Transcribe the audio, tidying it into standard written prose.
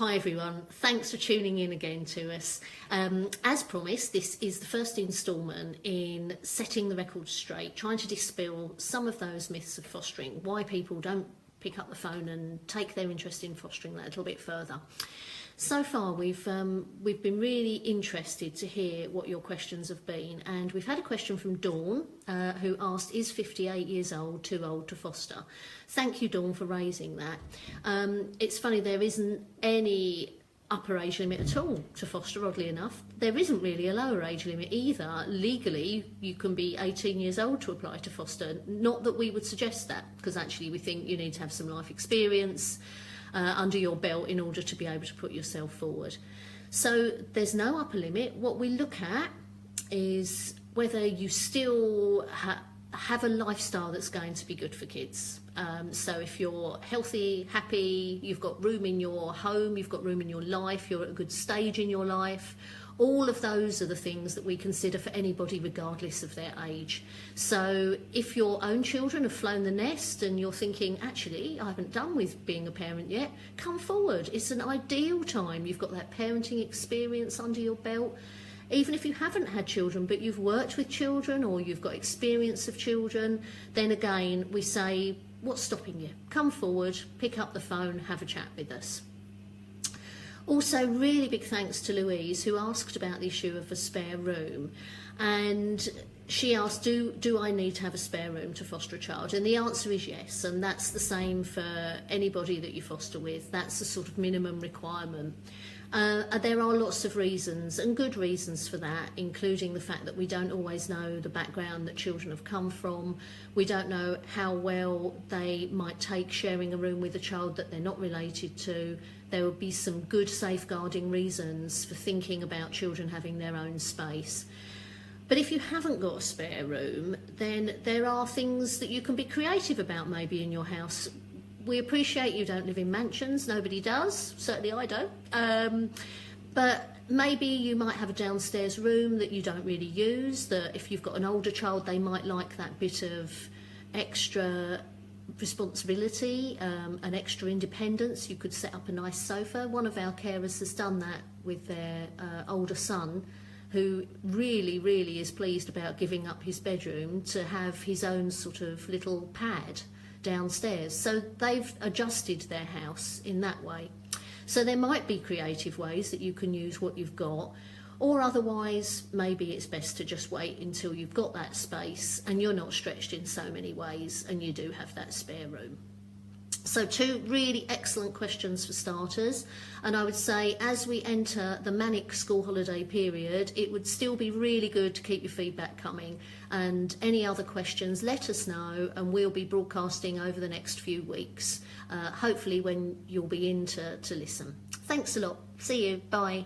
Hi everyone, thanks for tuning in again to us. As promised, this is the first instalment in setting the record straight, trying to dispel some of those myths of fostering, why people don't pick up the phone and take their interest in fostering that a little bit further. So far we've been really interested to hear what your questions have been, and we've had a question from Dawn who asked, is 58 years old too old to foster? Thank you, Dawn, for raising that. It's funny, there isn't any upper age limit at all to foster, oddly enough. There isn't really a lower age limit either. Legally, you can be 18 years old to apply to foster. Not that we would suggest that, because actually we think you need to have some life experience under your belt in order to be able to put yourself forward. So there's no upper limit. What we look at is whether you still have a lifestyle that's going to be good for kids. So if you're healthy, happy, you've got room in your home, you've got room in your life, you're at a good stage in your life, all of those are the things that we consider for anybody regardless of their age. So if your own children have flown the nest and you're thinking, actually, I haven't done with being a parent yet, come forward. It's an ideal time. You've got that parenting experience under your belt. Even if you haven't had children, but you've worked with children or you've got experience of children, then again, we say, what's stopping you? Come forward, pick up the phone, have a chat with us. Also, really big thanks to Louise, who asked about the issue of a spare room. And she asked, do I need to have a spare room to foster a child? And the answer is yes, and that's the same for anybody that you foster with. That's the sort of minimum requirement. There are lots of reasons, and good reasons for that, including the fact that we don't always know the background that children have come from. We don't know how well they might take sharing a room with a child that they're not related to. There will be some good safeguarding reasons for thinking about children having their own space. But if you haven't got a spare room, then there are things that you can be creative about maybe in your house. We appreciate you don't live in mansions, nobody does, certainly I don't. But maybe you might have a downstairs room that you don't really use, that if you've got an older child, they might like that bit of extra responsibility, and extra independence. You could set up a nice sofa. One of our carers has done that with their older son, who really is pleased about giving up his bedroom to have his own sort of little pad downstairs. So they've adjusted their house in that way. So there might be creative ways that you can use what you've got, or otherwise maybe it's best to just wait until you've got that space and you're not stretched in so many ways and you do have that spare room. So two really excellent questions for starters, and I would say as we enter the manic school holiday period, it would still be really good to keep your feedback coming, and any other questions, let us know, and we'll be broadcasting over the next few weeks, hopefully when you'll be in to listen. Thanks a lot. See you. Bye.